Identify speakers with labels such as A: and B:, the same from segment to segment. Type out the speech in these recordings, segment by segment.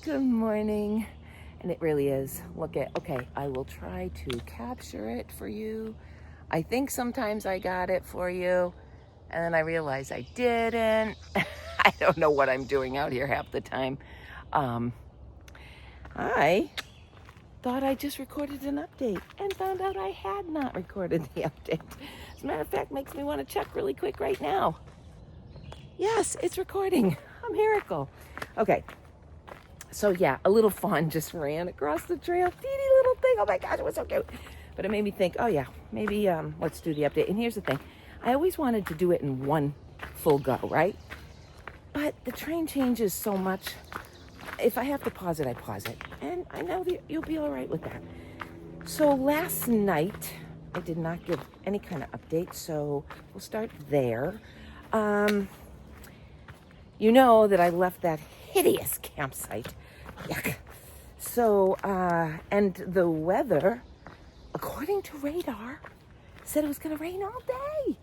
A: Good morning. And it really is. Okay, I will try to capture it for you. I think sometimes I got it for you, and then I realize I didn't. I don't know what I'm doing out here half the time. I thought I just recorded an update and found out I had not recorded the update. As a matter of fact, makes me want to check really quick right now. Yes, it's recording. A miracle. Okay. So yeah, a little fawn just ran across the trail. Teeny little thing. Oh my gosh, it was so cute. But it made me think, oh yeah, maybe let's do the update. And here's the thing. I always wanted to do it in one full go, right? But the train changes so much. If I have to pause it, I pause it. And I know that you'll be all right with that. So last night, I did not give any kind of update, so we'll start there. You know that I left that hideous campsite. Yuck. So, and the weather, according to radar, said it was going to rain all day.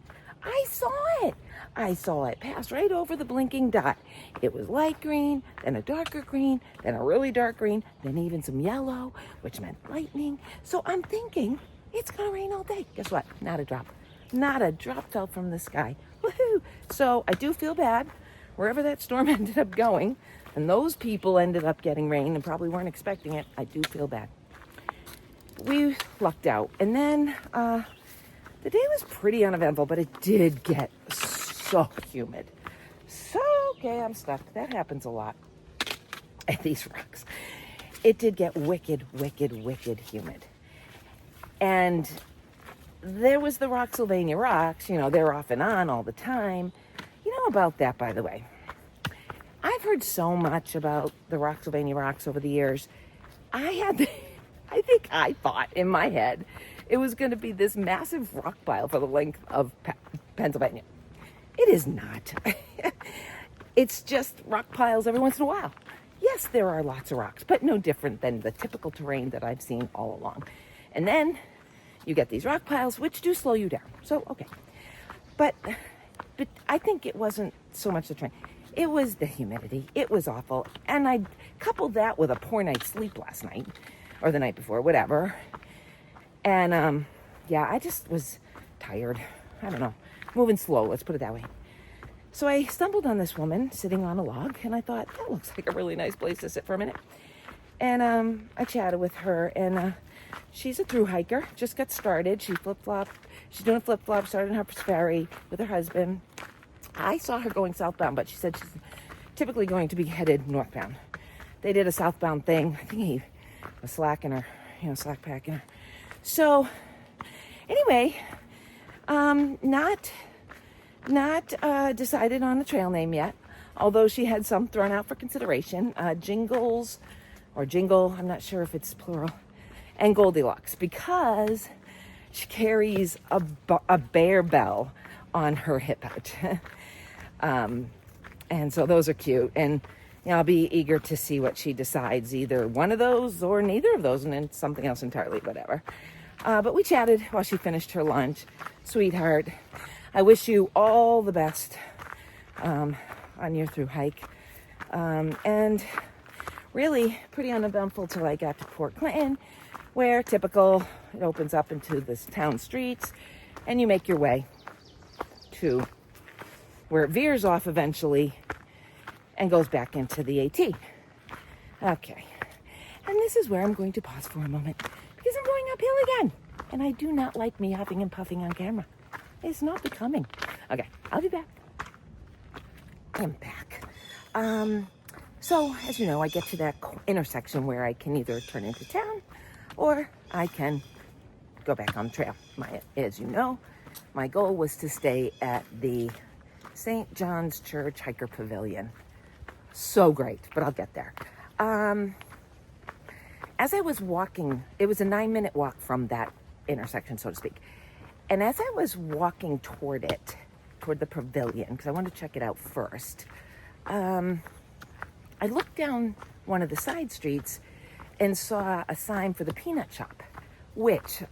A: I saw it. I saw it pass right over the blinking dot. It was light green, then a darker green, then a really dark green, then even some yellow, which meant lightning. So I'm thinking it's going to rain all day. Guess what? Not a drop. Not a drop fell from the sky. Woohoo! So I do feel bad. Wherever that storm ended up going, and those people ended up getting rain and probably weren't expecting it, I do feel bad. We lucked out. And then the day was pretty uneventful, but it did get so humid. So, okay, I'm stuck. That happens a lot at these rocks. It did get wicked humid. And there was the Rocksylvania rocks, you know, they're off and on all the time. You know about that, by the way. I've heard so much about the Rocksylvania rocks over the years. I thought in my head it was going to be this massive rock pile for the length of Pennsylvania. It is not. It's just rock piles every once in a while. Yes, there are lots of rocks, but no different than the typical terrain that I've seen all along. And then you get these rock piles, which do slow you down. So, okay. But I think it wasn't so much the terrain. It was the humidity. It was awful. And I coupled that with a poor night's sleep last night, or the night before, whatever. And, yeah, I just was tired. I don't know. Moving slow, let's put it that way. So I stumbled on this woman sitting on a log, and I thought, that looks like a really nice place to sit for a minute. And I chatted with her, and she's a thru hiker, just got started. She's doing a flip-flop, started in Harper's Ferry with her husband. I saw her going southbound, but she said she's typically going to be headed northbound. They did a southbound thing. I think he was slack packing her. So, anyway, not decided on a trail name yet, although she had some thrown out for consideration. Jingle, I'm not sure if it's plural, and Goldilocks, because she carries a bear bell on her hip out. And so those are cute. And you know, I'll be eager to see what she decides, either one of those or neither of those, and then something else entirely, whatever. But we chatted while she finished her lunch. Sweetheart, I wish you all the best on your thru hike. And really pretty uneventful till I got to Port Clinton, where typical, it opens up into this town streets, and you make your way to where it veers off eventually and goes back into the AT. Okay. And this is where I'm going to pause for a moment because I'm going uphill again. And I do not like me huffing and puffing on camera. It's not becoming. Okay, I'll be back. I'm back. So, as you know, I get to that intersection where I can either turn into town or I can go back on the trail. As you know, my goal was to stay at the St. John's Church Hiker Pavilion. So great, but I'll get there. As I was walking, it was a 9-minute walk from that intersection, so to speak. And as I was walking toward the pavilion, because I wanted to check it out first, I looked down one of the side streets and saw a sign for the peanut shop, which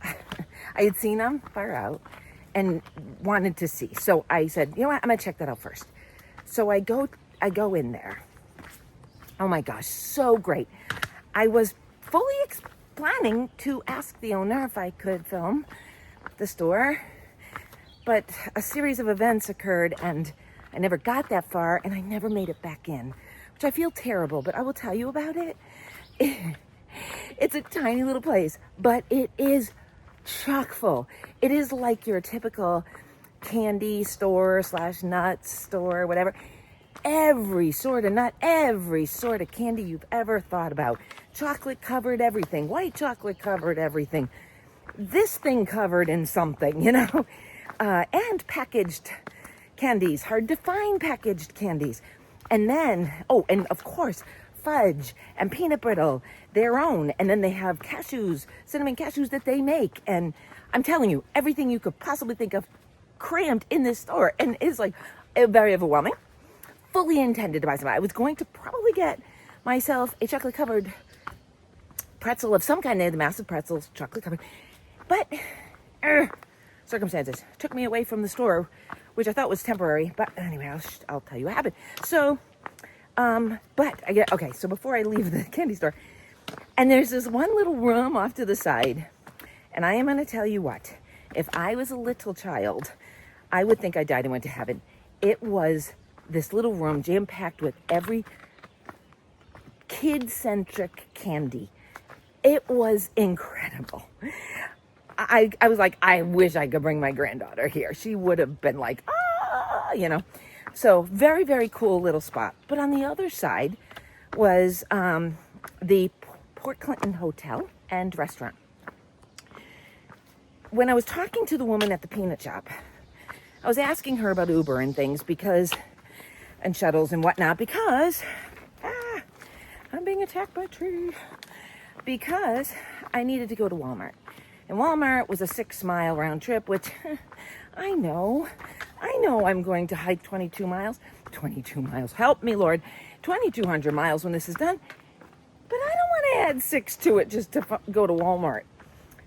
A: I had seen them far out and wanted to see. So I said, you know what, I'm gonna check that out first. So I go in there, Oh my gosh, so great. I was fully planning to ask the owner if I could film the store, but a series of events occurred and I never got that far and I never made it back in, which I feel terrible, but I will tell you about it. It's a tiny little place, but it is chock full. It is like your typical candy store / nuts store, whatever. Every sort of nut, every sort of candy you've ever thought about. Chocolate covered everything, white chocolate covered everything. This thing covered in something, and packaged candies, hard to find packaged candies. And then, and of course, fudge and peanut brittle, their own. And then they have cashews, cinnamon cashews that they make. And I'm telling you, everything you could possibly think of crammed in this store. And it's like very overwhelming. Fully intended to buy some. I was going to probably get myself a chocolate covered pretzel of some kind. They had the massive pretzels, chocolate covered. But circumstances took me away from the store, which I thought was temporary. But anyway, I'll tell you what happened. So, so before I leave the candy store, and there's this one little room off to the side, and I am going to tell you what, if I was a little child, I would think I died and went to heaven. It was this little room jam-packed with every kid-centric candy. It was incredible. I was like, I wish I could bring my granddaughter here. She would have been like, So very, very cool little spot. But on the other side was the Port Clinton Hotel and Restaurant. When I was talking to the woman at the peanut shop, I was asking her about Uber and things and shuttles and whatnot, because I'm being attacked by a tree. Because I needed to go to Walmart. And Walmart was a 6-mile round trip, which I know I'm going to hike 22 miles. 22 miles, help me, Lord. 2,200 miles when this is done. But I don't want to add 6 to it just to go to Walmart.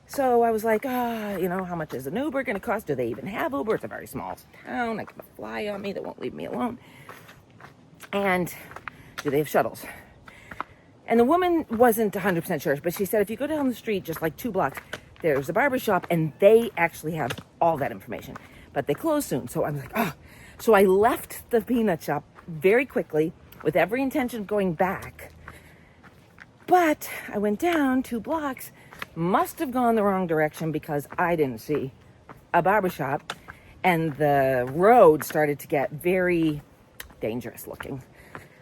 A: So I was like, how much is an Uber going to cost? Do they even have Uber? It's a very small town. I got a fly on me that won't leave me alone. And do they have shuttles? And the woman wasn't 100% sure, but she said if you go down the street just like 2 blocks, there's a barber shop, and they actually have all that information. But they close soon. So I'm like, So I left the peanut shop very quickly with every intention of going back. But I went down 2 blocks, must have gone the wrong direction because I didn't see a barbershop, and the road started to get very dangerous looking.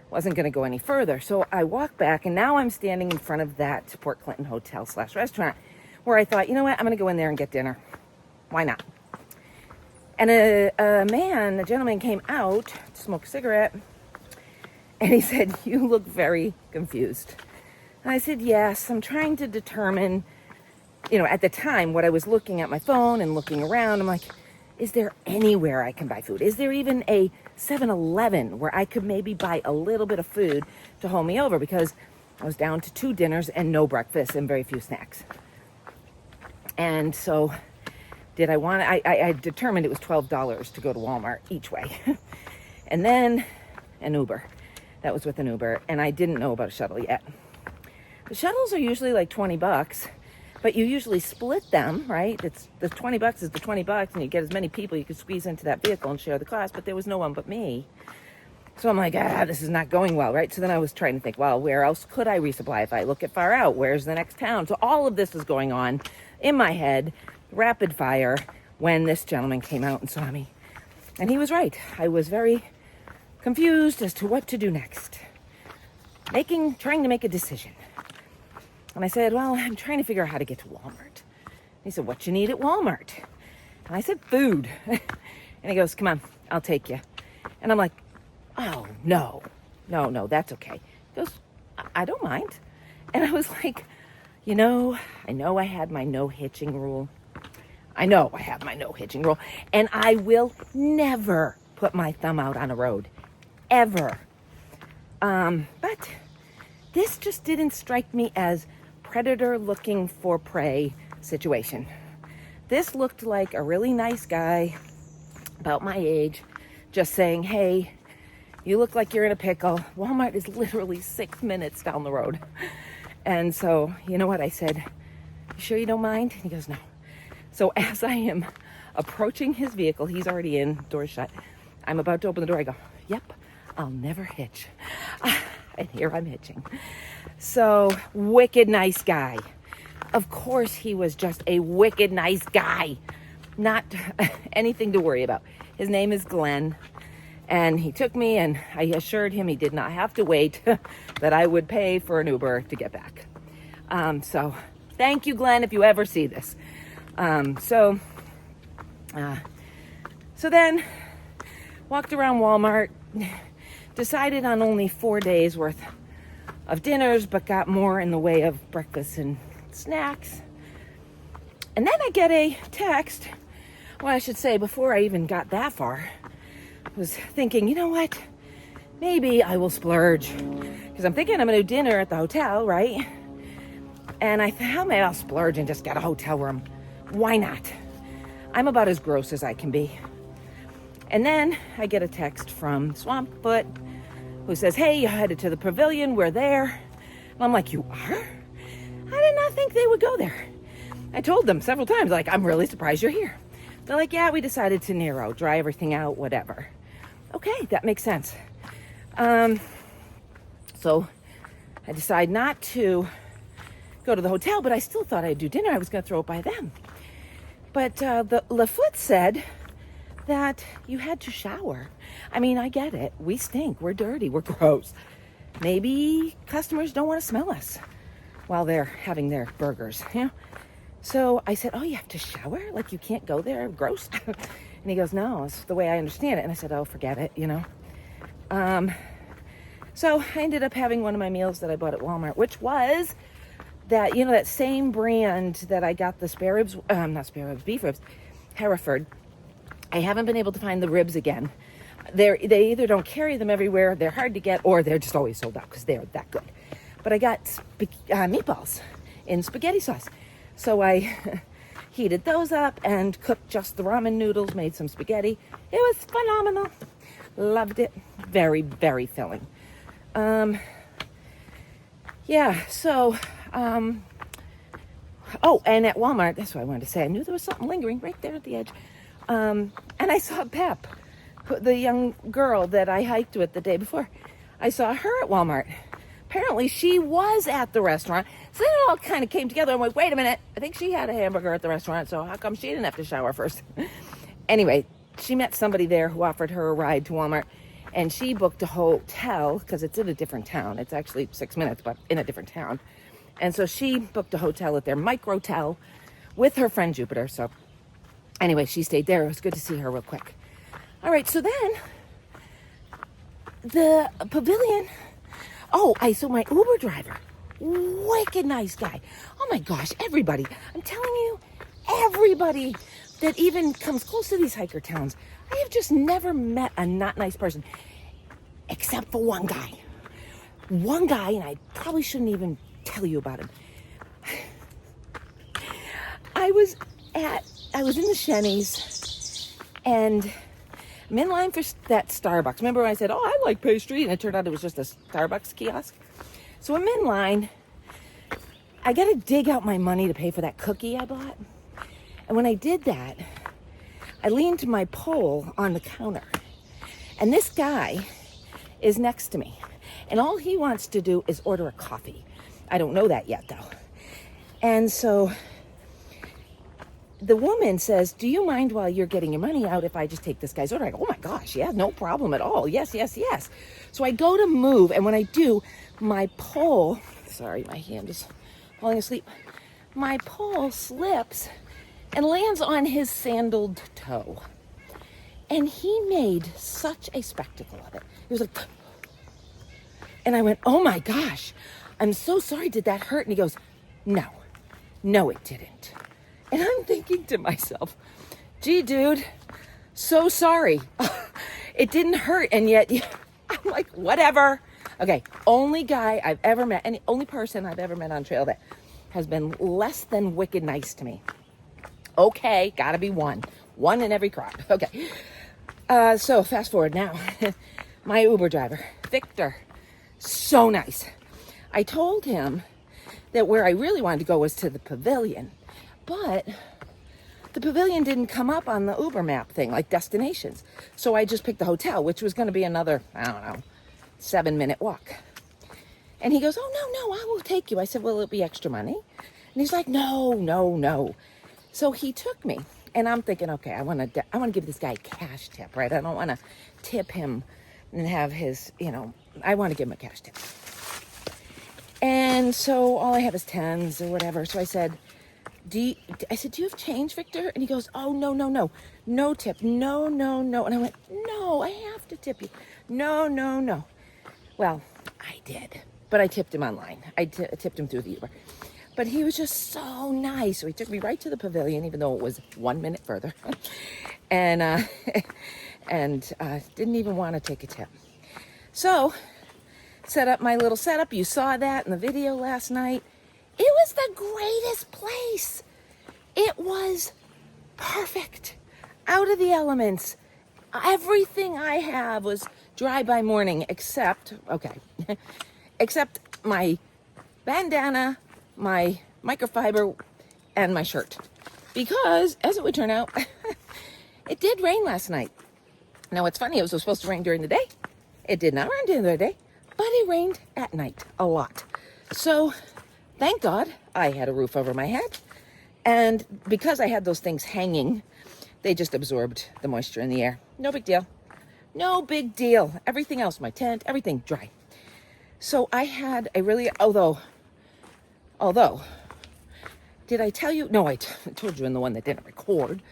A: Wasn't going to go any further. So I walked back, and now I'm standing in front of that Port Clinton Hotel / restaurant where I thought, you know what, I'm going to go in there and get dinner. Why not? And a gentleman came out to smoke a cigarette, and he said, "You look very confused." And I said, "Yes, I'm trying to determine, at the time, what I was looking at my phone and looking around. I'm like, is there anywhere I can buy food? Is there even a 7-Eleven where I could maybe buy a little bit of food to hold me over?" Because I was down to 2 dinners and no breakfast and very few snacks. And so I determined it was $12 to go to Walmart each way. And then an Uber. That was with an Uber. And I didn't know about a shuttle yet. The shuttles are usually like $20, but you usually split them, right? It's the $20 is the $20, and you get as many people you can squeeze into that vehicle and share the cost, but there was no one but me. So I'm like, this is not going well, right? So then I was trying to think, well, where else could I resupply if I look at far out? Where's the next town? So all of this was going on in my head, rapid fire, when this gentleman came out and saw me. And he was right. I was very confused as to what to do next. Trying to make a decision. And I said, well, I'm trying to figure out how to get to Walmart. He said, what you need at Walmart? And I said, food. And he goes, come on, I'll take you. And I'm like, oh, no, that's okay. He goes, I don't mind. And I was like, I know I had my no hitching rule. And I will never put my thumb out on a road. Ever. But this just didn't strike me as predator looking for prey situation. This looked like a really nice guy, about my age, just saying, hey, You look like you're in a pickle. Walmart is literally 6 minutes down the road. And so, you know what? I said, you sure you don't mind? And he goes, no. So as I am approaching his vehicle, he's already in, door's shut. I'm about to open the door. I go, yep, I'll never hitch. And here I'm hitching. So, wicked nice guy. Of course, he was just a wicked nice guy. Not anything to worry about. His name is Glenn. And he took me, and I assured him he did not have to wait, that I would pay for an Uber to get back. So, thank you, Glenn, if you ever see this. So then, walked around Walmart, decided on only 4 days worth of dinners, but got more in the way of breakfast and snacks. And then I get a text. Well, I should say, before I even got that far, I was thinking, you know what? Maybe I will splurge. Because I'm thinking I'm going to do dinner at the hotel, right? And I thought, maybe I'll splurge and just get a hotel room. Why not? I'm about as gross as I can be. And then I get a text from Swampfoot who says, hey, you headed to the pavilion. We're there. And I'm like, you are? I did not think they would go there. I told them several times, like, I'm really surprised you're here. They're like, yeah, we decided to narrow, dry everything out, whatever. Okay, that makes sense. So I decide not to go to the hotel, but I still thought I'd do dinner. I was going to throw it by them. But the Lafoot said that you had to shower. I mean, I get it. We stink. We're dirty. We're gross. Maybe customers don't want to smell us while they're having their burgers. You know? So I said, oh, you have to shower? Like you can't go there? Gross. And he goes, no, it's the way I understand it. And I said, oh, forget it, you know. So I ended up having one of my meals that I bought at Walmart, which was that, you know, that same brand that I got the spare ribs, not spare ribs, beef ribs, Hereford. I haven't been able to find the ribs again. They either don't carry them everywhere, they're hard to get, or they're just always sold out because they're that good. But I got meatballs in spaghetti sauce. So I heated those up and cooked just the ramen noodles, made some spaghetti. It was phenomenal. Loved it. Very, very filling. Yeah, so, oh, and at Walmart, that's what I wanted to say. I knew there was something lingering right there at the edge. And I saw Pep, the young girl that I hiked with the day before. I saw her at Walmart. Apparently she was at the restaurant. So then it all kind of came together. I'm like, wait a minute. I think she had a hamburger at the restaurant. So how come she didn't have to shower first? Anyway, she met somebody there who offered her a ride to Walmart. And she booked a hotel because it's in a different town. It's actually 6 minutes, but in a different town. And so she booked a hotel at their Microtel with her friend Jupiter. So anyway, she stayed there. It was good to see her real quick. All right, so then the pavilion. Oh, I saw my Uber driver. Wicked nice guy. Oh my gosh, everybody. I'm telling you, everybody that even comes close to these hiker towns, I have just never met a not nice person. Except for one guy. One guy, and I probably shouldn't even tell you about him. I was in the Shennys, and I'm in line for that Starbucks. Remember when I said, oh, I like pastry, and it turned out it was just a Starbucks kiosk? So I'm in line. I got to dig out my money to pay for that cookie I bought. And when I did that, I leaned to my pole on the counter. And this guy is next to me. And all he wants to do is order a coffee. I don't know that yet, though. And so the woman says, do you mind while you're getting your money out if I just take this guy's order? I go, oh my gosh, yeah, no problem at all. Yes, yes, yes. So I go to move, and when I do, my pole, sorry, my hand is falling asleep. My pole slips and lands on his sandaled toe. And he made such a spectacle of it. He was like, and I went, oh my gosh, I'm so sorry, did that hurt? And he goes, no, it didn't. And I'm thinking to myself, gee, dude, so sorry. It didn't hurt, and yet I'm like, whatever. Okay, only guy I've ever met, and the only person I've ever met on trail that has been less than wicked nice to me. Okay, gotta be one. One in every crowd. Okay. So fast forward now. my Uber driver, Victor, so nice. I told him that where I really wanted to go was to the pavilion, but the pavilion didn't come up on the Uber map thing, like destinations. So I just picked the hotel, which was going to be another, I don't know, 7-minute walk. And he goes, oh, no, I will take you. I said, well, it'll be extra money. And he's like, no. So he took me. And I'm thinking, okay, I want to give this guy a cash tip, right? I don't want to tip him and have his, I want to give him a cash tip. And so all I have is 10s or whatever. So I said, do you have change, Victor? And he goes, oh, no tip. No. And I went, no, I have to tip you. No. Well, I did, but I tipped him online. I tipped him through the Uber. But he was just so nice. So he took me right to the pavilion, even though it was 1 minute further. and didn't even want to take a tip. So set up my little setup. You saw that in the video last night. It was the greatest place. It was perfect. Out of the elements. Everything I have was dry by morning except my bandana, my microfiber, and my shirt. Because, as it would turn out, it did rain last night. Now, it's funny, it was supposed to rain during the day. It did not rain during the day, but it rained at night a lot. So, thank God I had a roof over my head. And because I had those things hanging, they just absorbed the moisture in the air. No big deal. Everything else, my tent, everything dry. So I had a really, although, did I tell you? No, I told you in the one that didn't record.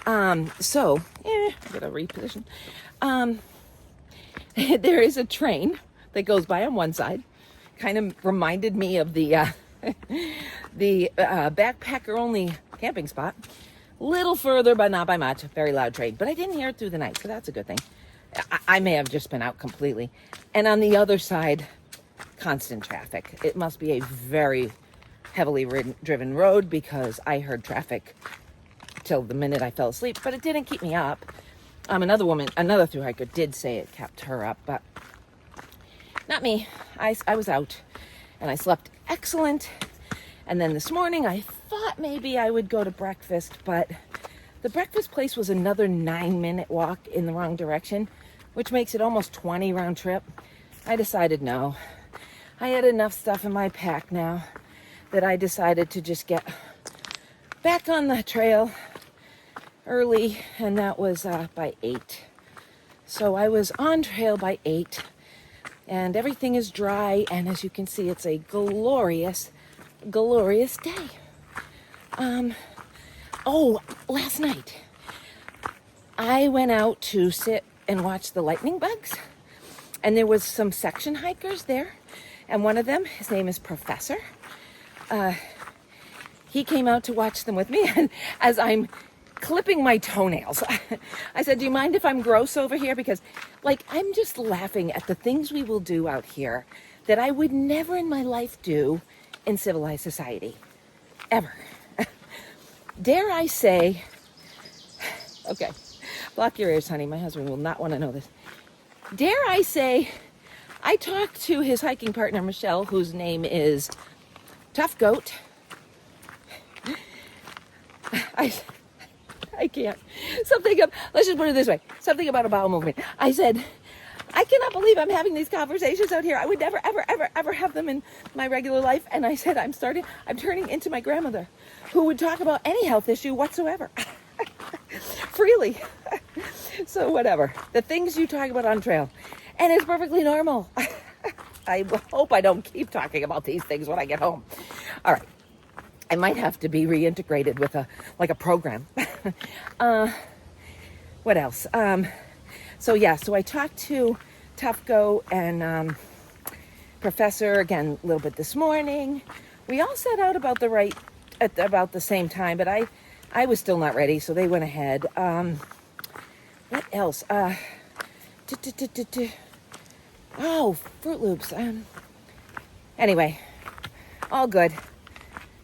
A: I gotta reposition. There is a train that goes by on one side. Kind of reminded me of the backpacker only camping spot. Little further, but not by much. Very loud train. But I didn't hear it through the night, so that's a good thing. I may have just been out completely. And on the other side, constant traffic. It must be a very heavily driven road because I heard traffic till the minute I fell asleep, but it didn't keep me up. Another thru hiker did say it kept her up, but not me. I was out and I slept excellent. And then this morning I thought maybe I would go to breakfast, but the breakfast place was another 9-minute walk in the wrong direction, which makes it almost 20 round trip. I decided no. I had enough stuff in my pack now that I decided to just get back on the trail early, and that was by 8. So I was on trail by 8, and everything is dry, and as you can see, it's a glorious day. Last night I went out to sit and watch the lightning bugs, and there was some section hikers there, and one of them, his name is Professor. He came out to watch them with me, and as I'm clipping my toenails, I said, do you mind if I'm gross over here? Because I'm just laughing at the things we will do out here that I would never in my life do in civilized society, ever. Dare I say, okay, block your ears, honey. My husband will not want to know this. Dare I say, I talked to his hiking partner, Michelle, whose name is Tough Goat. I can't. Let's just put it this way. Something about a bowel movement. I said, I cannot believe I'm having these conversations out here. I would never, ever have them in my regular life. And I said, I'm turning into my grandmother, who would talk about any health issue whatsoever. Freely. So whatever. The things you talk about on trail. And it's perfectly normal. I hope I don't keep talking about these things when I get home. All right. I might have to be reintegrated with a program. What else? So I talked to Tough Go and Professor again a little bit this morning. We all set out about the same time, but I was still not ready, so they went ahead. What else? Fruit Loops. Anyway, all good.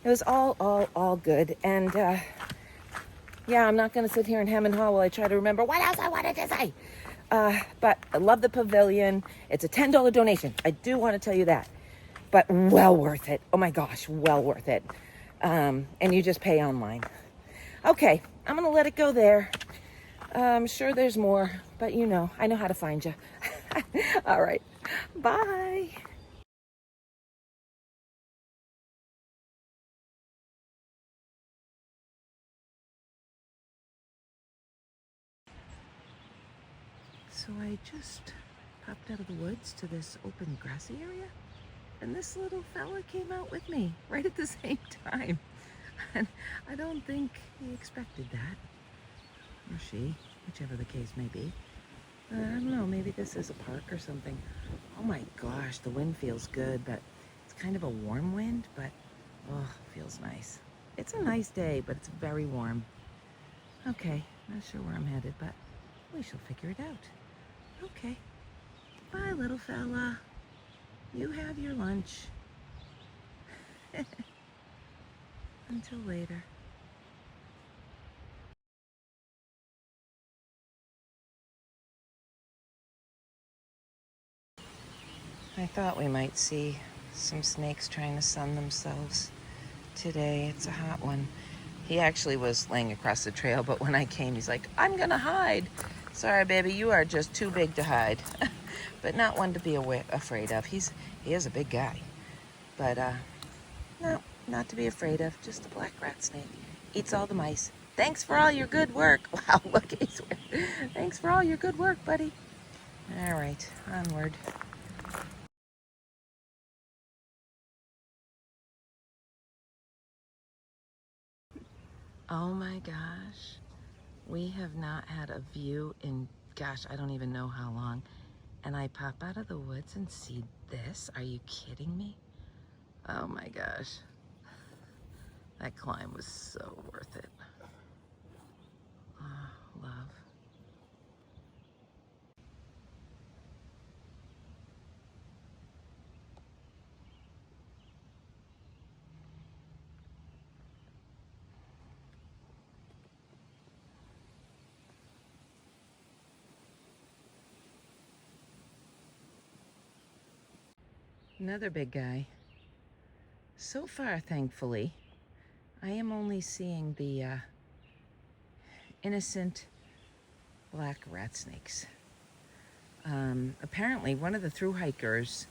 A: It was all good. And I'm not going to sit here and hem and haw while I try to remember what else I wanted to say. But I love the pavilion. It's a $10 donation. I do want to tell you that. But well worth it. Oh my gosh, well worth it. And you just pay online. Okay, I'm going to let it go there. I'm sure there's more, but you know, I know how to find you. All right, bye. So I just popped out of the woods to this open grassy area, and this little fella came out with me right at the same time. And I don't think he expected that, or she, whichever the case may be. I don't know, maybe this is a park or something. Oh my gosh, the wind feels good, but it's kind of a warm wind, but oh, feels nice. It's a nice day, but it's very warm. Okay, not sure where I'm headed, but we shall figure it out. Okay, bye little fella. You have your lunch. Until later. I thought we might see some snakes trying to sun themselves today. It's a hot one. He actually was laying across the trail, but when I came, he's like, I'm gonna hide. Sorry, baby, you are just too big to hide. But not one to be afraid of. He is a big guy. But no, not to be afraid of. Just a black rat snake. Eats all the mice. Thanks for all your good work. Wow, look, he's thanks for all your good work, buddy. All right, onward. Oh my gosh, we have not had a view in, gosh, I don't even know how long. And I pop out of the woods and see this. Are you kidding me? Oh my gosh. That climb was so worth it. Oh, love. Another big guy. So far, thankfully, I am only seeing the innocent black rat snakes. Apparently, one of the thru hikers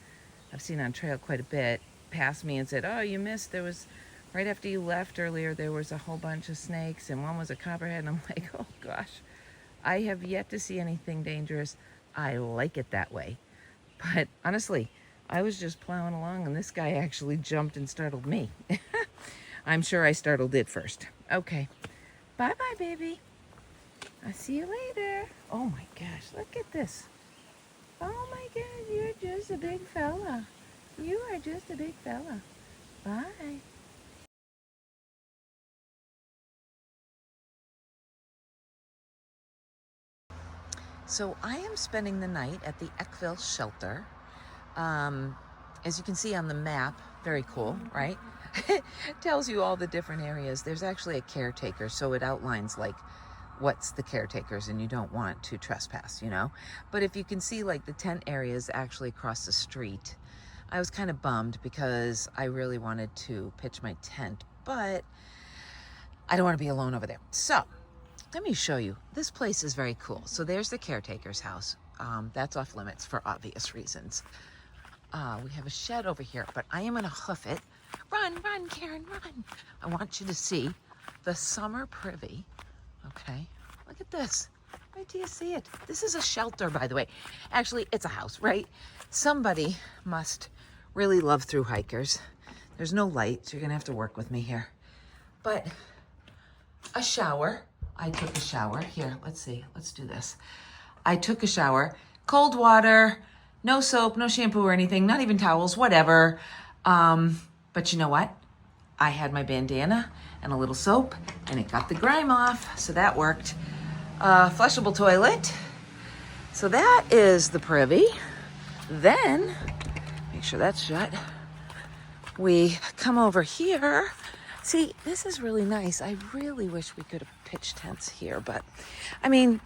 A: I've seen on trail quite a bit passed me and said, oh, you missed, there was, right after you left earlier, there was a whole bunch of snakes and one was a copperhead. And I'm like, oh gosh, I have yet to see anything dangerous. I like it that way. But honestly, I was just plowing along and this guy actually jumped and startled me. I'm sure I startled it first. Okay, bye-bye, baby. I'll see you later. Oh my gosh, look at this. Oh my God, you're just a big fella. You are just a big fella. Bye. So I am spending the night at the Eckville shelter. As you can see on the map, very cool, right? It tells you all the different areas. There's actually a caretaker, so it outlines like what's the caretakers and you don't want to trespass, you know? But if you can see like the tent areas actually across the street, I was kind of bummed because I really wanted to pitch my tent, but I don't want to be alone over there. So let me show you. This place is very cool. So there's the caretaker's house. That's off limits for obvious reasons. We have a shed over here, but I am gonna hoof it. Run, run, Karen, run. I want you to see the summer privy. Okay, look at this. Wait till you see it. This is a shelter, by the way. Actually, it's a house, right? Somebody must really love thru hikers. There's no light, so you're gonna have to work with me here. But a shower. I took a shower. Here, let's see. Let's do this. I took a shower. Cold water, no soap, no shampoo or anything, not even towels, whatever. But you know what? I had my bandana and a little soap and it got the grime off, so that worked. Flushable toilet. So that is the privy. Then, make sure that's shut. We come over here. See, this is really nice. I really wish we could have pitched tents here, but I mean,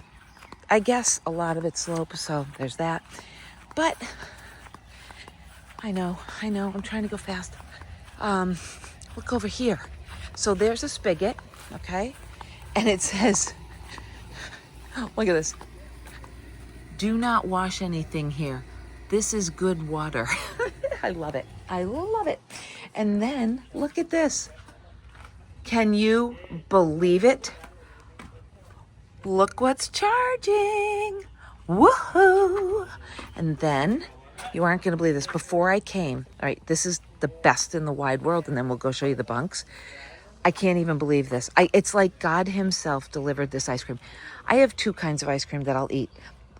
A: I guess a lot of it's slope, so there's that. But I know, I'm trying to go fast. Look over here. So there's a spigot, okay? And it says, look at this. Do not wash anything here. This is good water. I love it. I love it. And then look at this. Can you believe it? Look what's charging. Woohoo! And then, you aren't going to believe this. Before I came, all right, this is the best in the wide world, and then we'll go show you the bunks. I can't even believe this. It's like God himself delivered this ice cream. I have 2 kinds of ice cream that I'll eat.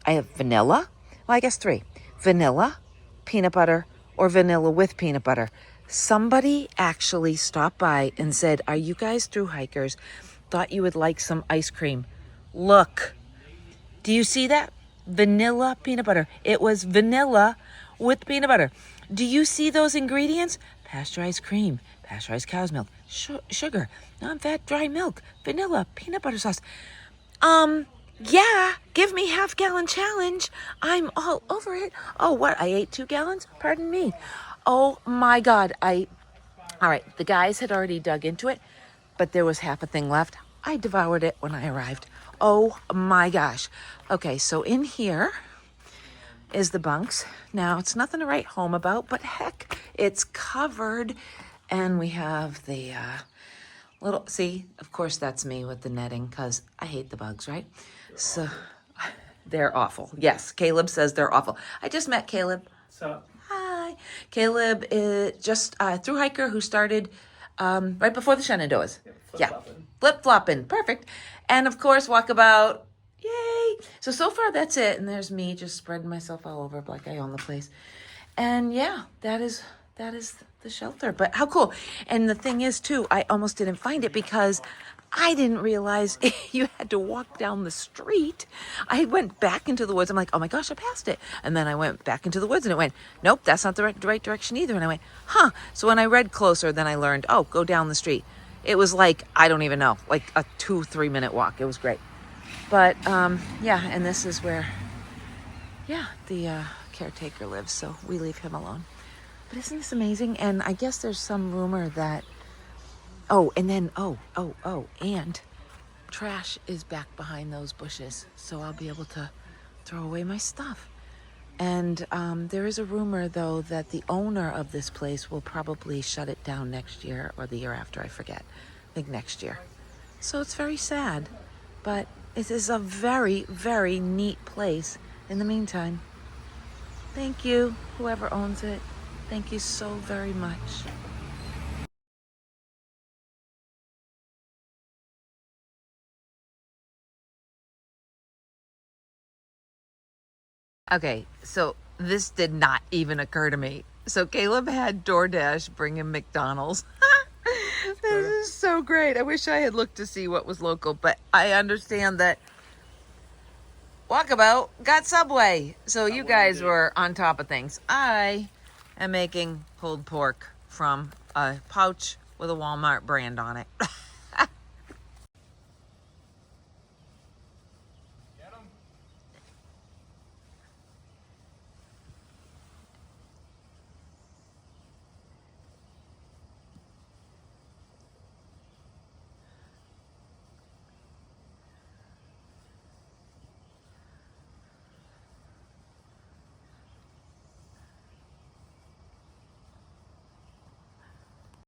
A: I have vanilla. Well, I guess 3. Vanilla, peanut butter, or vanilla with peanut butter. Somebody actually stopped by and said, are you guys thru hikers? Thought you would like some ice cream. Look. Do you see that? Vanilla peanut butter. It was vanilla with peanut butter. Do you see those ingredients? Pasteurized cream, pasteurized cow's milk, sugar, non-fat dry milk, vanilla, peanut butter sauce. Yeah, give me half-gallon challenge. I'm all over it. Oh, what? I ate 2 gallons? Pardon me. Oh my God. All right, the guys had already dug into it, but there was half a thing left. I devoured it when I arrived. Oh my gosh. Okay, so in here is the bunks. Now, it's nothing to write home about, but heck, it's covered. And we have the little, see, of course that's me with the netting because I hate the bugs, right? So they're awful. Yes, Caleb says they're awful. I just met Caleb.
B: So,
A: Hi. Caleb is just a thru hiker who started right before the Shenandoahs. Flip-flopping. Perfect. And of course, walkabout. Yay. So far that's it. And there's me just spreading myself all over like I own the place. And yeah, that is the shelter. But how cool. And the thing is too, I almost didn't find it because I didn't realize you had to walk down the street. I went back into the woods. I'm like, oh my gosh, I passed it. And then I went back into the woods and it went, nope, that's not the right direction either. And I went, huh. So when I read closer, then I learned, oh, go down the street. It was like, I don't even know, like a 2-3 minute walk. It was great. But yeah, and this is where, yeah, the caretaker lives. So we leave him alone. But isn't this amazing? And I guess there's some rumor that, and trash is back behind those bushes. So I'll be able to throw away my stuff. And there is a rumor, though, that the owner of this place will probably shut it down next year or the year after, I forget. I think next year. So it's very sad. But it is a very, very neat place in the meantime. Thank you, whoever owns it. Thank you so very much. Okay, so this did not even occur to me. So Caleb had DoorDash bring him McDonald's. This is so great. I wish I had looked to see what was local, but I understand that Walkabout got Subway. So you guys were on top of things. I am making pulled pork from a pouch with a Walmart brand on it.